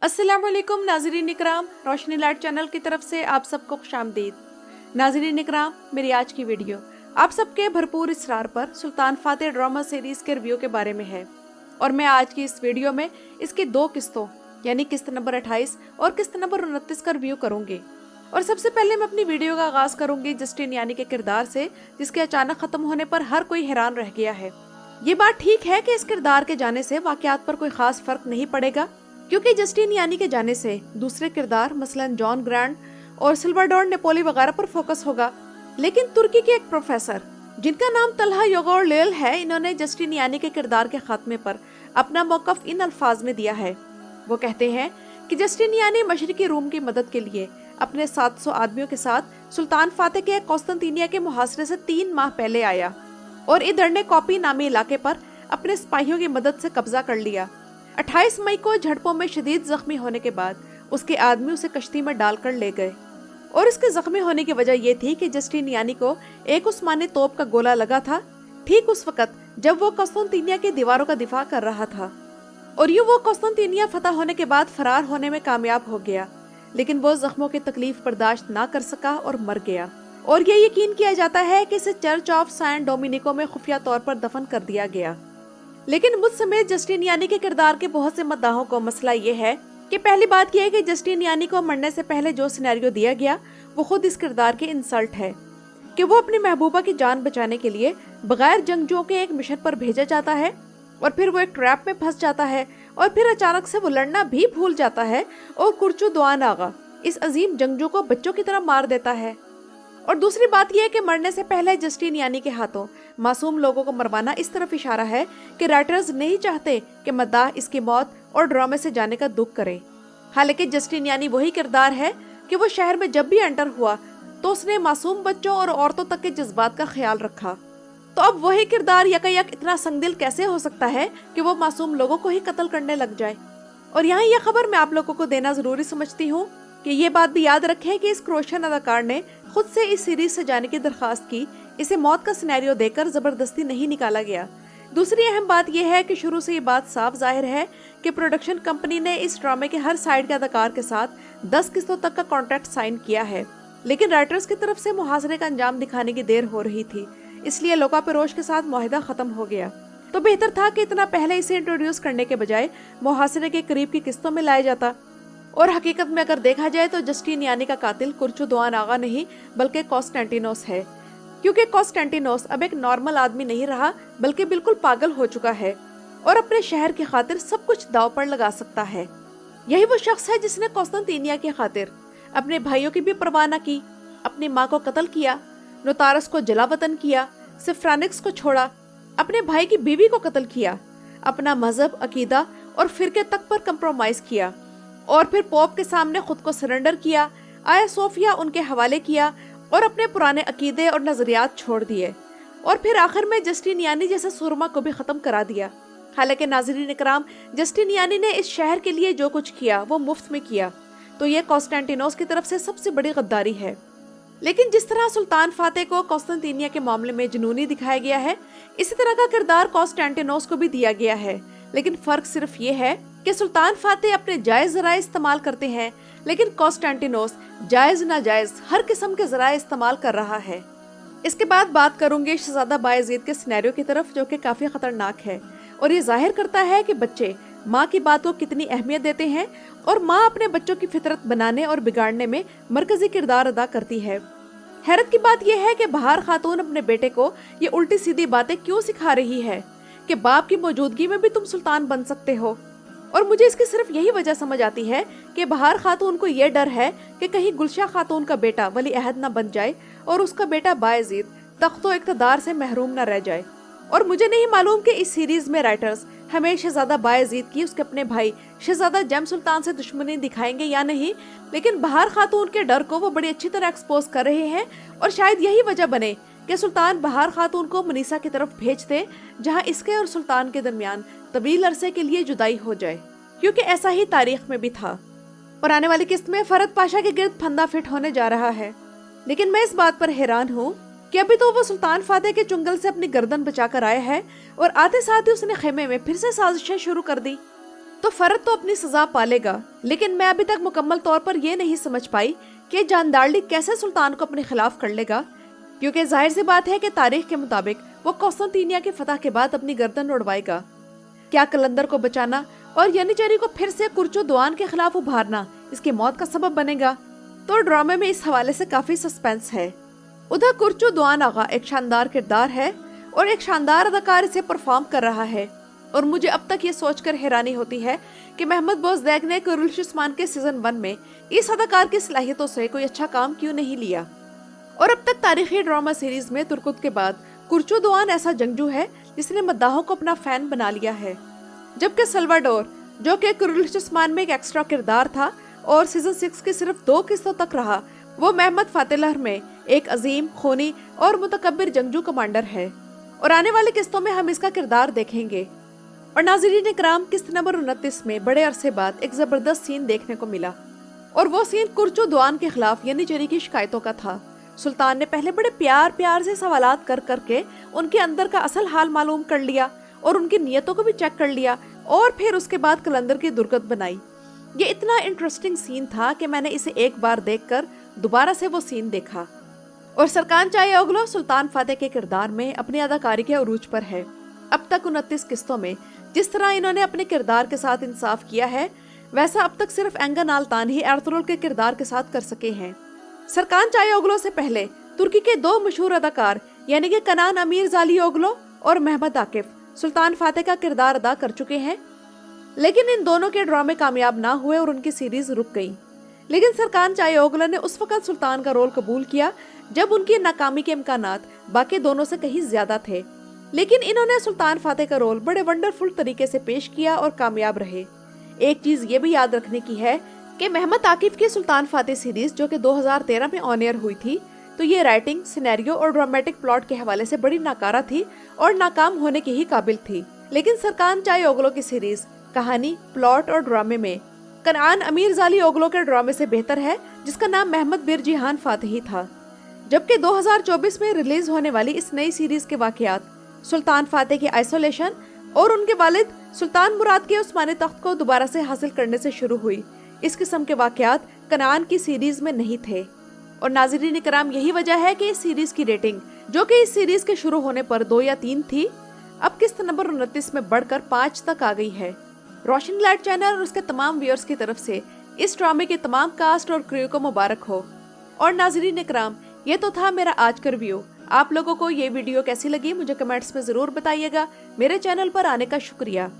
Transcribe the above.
अस्सलाम वालेकुम नाज़रीन इकराम, रोशनी लाइट चैनल की तरफ से आप सबको खुशामदीद। नाज़रीन इकराम, मेरी आज की वीडियो आप सबके भरपूर इसरार पर सुल्तान फातेह ड्रामा सीरीज़ के रिव्यू के बारे में है और मैं आज की इस वीडियो में इसकी 2 किस्तों यानी किस्त नंबर 28 और किस्त नंबर 29 का रिव्यू करूंगी। और सबसे पहले मैं अपनी वीडियो का आगाज़ करूंगी जस्टिन यानी के किरदार से, जिसके अचानक ख़त्म होने पर हर कोई हैरान रह गया है। ये बात ठीक है कि इस किरदार के जाने से वाक़यात पर कोई ख़ास फ़र्क नहीं पड़ेगा, क्योंकि जस्टिन यानी के जाने से दूसरे किरदार मसलन जॉन ग्रांट और सिल्वाडोर नेपोली वगैरह पर फोकस होगा। लेकिन तुर्की के एक प्रोफेसर जिनका नाम तल्हा योगोरलेल है, इन्होंने जस्टिन यानी के किरदार के खात्मे पर अपना मौक़िफ़ इन अल्फाज में दिया है। वो कहते हैं कि जस्टिन यानी मशरिकी रूम की मदद के लिए अपने 700 आदमियों के साथ सुल्तान फातेह के कौस्तांतिनिया के मुहासरे से 3 माह पहले आया और इधर ने कॉपी नामी इलाके पर अपने सिपाहियों की मदद से कब्जा कर लिया। 28 मई को झड़पों में शदीद जख्मी होने के बाद उसके आदमी उसे कश्ती में डालकर ले गए और इसके जख्मी होने की वजह यह थी कि जस्टिन यानी को एक उस्मानी तोप का गोला लगा था ठीक उस वक्त जब वो कौस्तांतिनिया की दीवारों का दिफा कर रहा था। और यूं वो कौस्तांतिनिया फतह होने के बाद फरार होने में कामयाब हो गया, लेकिन वो जख्मों की तकलीफ बर्दाश्त ना कर सका और मर गया। और ये यकीन किया जाता है कि इसे चर्च ऑफ सैंट डोमिनिको में खुफिया तौर पर दफन कर दिया गया। लेकिन मुझ समेत जस्टिन यानी के किरदार के बहुत से मद्दाहों को मसला ये है कि पहली बात यह है कि जस्टिन यानी को मरने से पहले जो सिनेरियो दिया गया वो खुद इस किरदार की इंसल्ट है कि वो अपनी महबूबा की जान बचाने के लिए बगैर जंगजुओं के एक मिशन पर भेजा जाता है और फिर वो एक ट्रैप में फंस जाता है और फिर अचानक से वो लड़ना भी भूल जाता है और कुर्चू दुआन आगा इस अजीम जंगजू को बच्चों की तरह मार देता है। और दूसरी बात यह है कि मरने से पहले जस्टिन यानी के हाथों मासूम लोगों को मरवाना इस तरफ इशारा है कि राइटर्स नहीं चाहते कि मद्दाह इसकी मौत और ड्रामे से जाने का दुख करे। हालांकि जस्टिन यानी वही किरदार है कि वो शहर में जब भी एंटर हुआ तो उसने मासूम बच्चों और औरतों तक के जज्बात का ख्याल रखा। तो अब वही किरदार यकायक इतना संगदिल कैसे हो सकता है कि वो मासूम लोगों को ही कत्ल करने लग जाए। और यहाँ यह खबर मैं आप लोगों को देना जरूरी समझती हूँ कि ये बात भी याद रखें कि इस क्रोशन अदाकार ने खुद से इस सीरीज से जाने की दरखास्त की, इसे मौत का सिनेरियो देकर जबरदस्ती नहीं निकाला गया। दूसरी अहम बात यह है कि शुरू से ये बात साफ जाहिर है कि प्रोडक्शन कंपनी ने इस ड्रामे के हर साइड के अदाकार के साथ 10 किस्तों तक का कॉन्ट्रैक्ट साइन किया है, लेकिन राइटर्स की तरफ से मुहासरे का अंजाम दिखाने की देर हो रही थी, इसलिए लोकापेरोश के साथ मुआहिदा खत्म हो गया। तो बेहतर था कि इतना पहले इसे इंट्रोड्यूस करने के बजाय मुहासरे के करीब की किस्तों में लाया जाता। और हकीकत में अगर देखा जाए तो जस्टिन यानी का कातिल कुर्चू दुआन आगा नहीं बल्कि कॉन्स्टेंटिनोस है, क्योंकि कॉन्स्टेंटिनोस अब एक नॉर्मल आदमी नहीं रहा बल्कि बिल्कुल पागल हो चुका है और अपने शहर की खातिर सब कुछ दांव पर लगा सकता है। यही वो शख्स है जिसने कौस्तांतिनिया की खातिर अपने भाइयों की भी परवाह न की, अपनी माँ को कत्ल किया, नोतारस को जलावतन किया, सिफ्रानिक्स को छोड़ा, अपने भाई की बीवी को कत्ल किया, अपना मजहब, अकीदा और फिरके तक पर कंप्रोमाइज किया और फिर पोप के सामने खुद को सरेंडर किया, आया सोफिया उनके हवाले किया और अपने पुराने अकीदे और नजरियात छोड़ दिए और फिर आखिर में जस्टिन यानी जैसे सुरमा को भी खत्म करा दिया। हालांकि नाज़रीन इकराम, जस्टिन यानी ने इस शहर के लिए जो कुछ किया वो मुफ्त में किया, तो ये कॉन्स्टेंटिनोस की तरफ से सबसे बड़ी गद्दारी है। लेकिन जिस तरह सुल्तान फातेह को कौस्तांतिनिया के मामले में जुनूनी दिखाया गया है, इसी तरह का किरदार कॉन्स्टेंटिनोस को भी दिया गया है। लेकिन फर्क सिर्फ ये है कि सुल्तान फातेह अपने जायज ज़राए इस्तेमाल करते हैं, लेकिन कॉन्स्टेंटिनोस जायज नाजायज हर किस्म के ज़राए इस्तेमाल कर रहा है। इसके बाद बात करूंगे शहजादा बायजीद के सिनेरियो की तरफ, जो कि काफी खतरनाक है और ये जाहिर करता है कि बच्चे माँ की बात को कितनी अहमियत देते हैं और माँ अपने बच्चों की फितरत बनाने और बिगाड़ने में मरकजी किरदार अदा करती है। हैरत की बात यह है कि बहार खातून अपने बेटे को ये उल्टी सीधी बातें क्यों सिखा रही है कि बाप की मौजूदगी में भी तुम सुल्तान बन सकते हो। और मुझे इसकी सिर्फ यही वजह समझ आती है कि बहार खातून को यह डर है कि कहीं गुलशा खातून का बेटा वली अहद न बन जाए और उसका बेटा बायजीद तख्तो इक़्तिदार से महरूम न रह जाए। और मुझे नहीं मालूम कि इस सीरीज में राइटर्स हमें शहजादा बायजीद की उसके अपने भाई शहजादा जम सुल्तान से दुश्मनी दिखाएंगे या नहीं, लेकिन बहार खातून के डर को वो बड़ी अच्छी तरह एक्सपोज कर रहे हैं और शायद यही वजह बने कि सुल्तान बहार खातून को मनीसा की तरफ भेज दे, जहाँ इसके और सुल्तान के दरमियान तवील अरसे के लिए जुदाई हो जाए, क्योंकि ऐसा ही तारीख में भी था। और आने वाली किस्त में फरद पाशा के गिर्द फंदा फिट होने जा रहा है। लेकिन मैं इस बात पर हैरान हूँ कि अभी तो वो सुल्तान फातेह के चुंगल से अपनी गर्दन बचाकर आया है और आते साथ ही उसने खेमे में फिर से साजिशें शुरू कर दी। तो फरद तो अपनी सजा पालेगा, लेकिन मैं अभी तक मुकम्मल तौर पर यह नहीं समझ पाई कि जानदारली कैसे सुल्तान को अपने खिलाफ कर लेगा, क्योंकि जाहिर सी बात है कि तारीख के मुताबिक वो कौसतंतीनिया की फतह के बाद अपनी गर्दन उड़वाएगा। क्या कलंदर को बचाना और यनिचेरी को फिर से कुर्चो दोआन के खिलाफ उभारना इसकी मौत का सबब बनेगा? तो ड्रामे में इस हवाले से काफी सस्पेंस है। उधर कुर्चो दोआन आगा एक शानदार किरदार है और एक शानदार अदाकार इसे परफॉर्म कर रहा है, और मुझे अब तक ये सोचकर हैरानी होती है कि महमद बोजदैक ने कुरुल्शिस्मान के सीजन 1 में इस अदाकार की सलाहियतों से कोई अच्छा काम क्यों नहीं लिया। और अब तक तारीखी ड्रामा सीरीज में तुर्कुत के बाद कुर्चो दोआन ऐसा जंगजू है जिसने मद्दाहों को अपना फैन बना लिया है, जबकि सल्वाडोर जो कि कुरुल्शिस्मान में एक एक्स्ट्रा किरदार था और सीजन 6 की सिर्फ 2 किस्तों तक रहा, वो महमद फातेलहर में एक अजीम, खूनी और मुतकब्बिर जंगजू कमांडर है, और आने वाली किस्तों में हम इसका किरदार देखेंगे। और नाज़रीन इकराम, किस्त नंबर 29 में बड़े अरसे बाद एक जबरदस्त सीन देखने को मिला, और वो सीन कुर्चो दोआन के खिलाफ यनिचेरी की शिकायतों का था। सुल्तान ने पहले बड़े प्यार से सवालात कर करके उनके अंदर का असल हाल मालूम कर लिया और उनकी नियतों को भी चेक कर लिया, और फिर उसके बाद कलंदर की दुर्गत बनाई। ये इतना इंटरेस्टिंग सीन था कि मैंने इसे एक बार देखकर दोबारा से वो सीन देखा। और सरकान चायोगलो सुल्तान फाते के किरदार में अपनी अदाकारी के उरूज पर है। अब तक 29 किस्तों में जिस तरह इन्होंने अपने किरदार के साथ इंसाफ किया है, वैसा अब तक सिर्फ एंगन आल्तान ही एर्तुगरुल के किरदार के साथ कर सके हैं। सरकान चायोगलो से पहले तुर्की के 2 मशहूर अदाकार यानी कि कनान अमीरजालीओगलो और महमद आकिफ सुल्तान फाते का किरदार अदा कर चुके हैं, लेकिन इन दोनों के ड्रामे कामयाब ना हुए और उनकी सीरीज रुक गई। लेकिन सरकान चायोगलो ने उस वक्त सुल्तान का रोल कबूल किया जब उनकी नाकामी के इम्कानात बाकी दोनों से कहीं ज्यादा थे, लेकिन इन्होंने सुल्तान फाते का रोल बड़े वंडरफुल तरीके से पेश किया और कामयाब रहे। एक चीज ये भी याद रखने की है कि महमद आकिफ की सुल्तान फाते सीरीज जो कि 2013 में ऑन एयर हुई थी, तो ये राइटिंग, सिनेरियो और ड्रामेटिक प्लॉट के हवाले से बड़ी नाकारा थी और नाकाम होने की ही काबिल थी। लेकिन सरकान चायोगलो की सीरीज कहानी, प्लॉट और ड्रामे में कनान अमीरजालीओगलो के ड्रामे से बेहतर है, जिसका नाम महमद बिरजिहान फातही था। जबकि 2024 में रिलीज होने वाली इस नई सीरीज के वाकयात सुल्तान फाते की आइसोलेशन और उनके वालिद सुल्तान मुराद के उस्मानी तख्त को दोबारा से हासिल करने से शुरू हुई। इस किस्म के वाकयात कनान की सीरीज में नहीं थे। और नाज़रीन इकराम, यही वजह है कि इस सीरीज की रेटिंग, जो कि इस सीरीज के शुरू होने पर 2 या 3 थी, अब किस्त नंबर 29 में बढ़कर 5 तक आ गई है। रोशनी लाइट चैनल और उसके तमाम व्यूअर्स की तरफ से इस ड्रामे के तमाम कास्ट और क्रू को मुबारक हो। और नाज़रीन इकराम, ये तो था मेरा आज का रिव्यू। आप लोगों को ये वीडियो कैसी लगी मुझे कमेंट्स में जरूर बताइएगा। मेरे चैनल पर आने का शुक्रिया।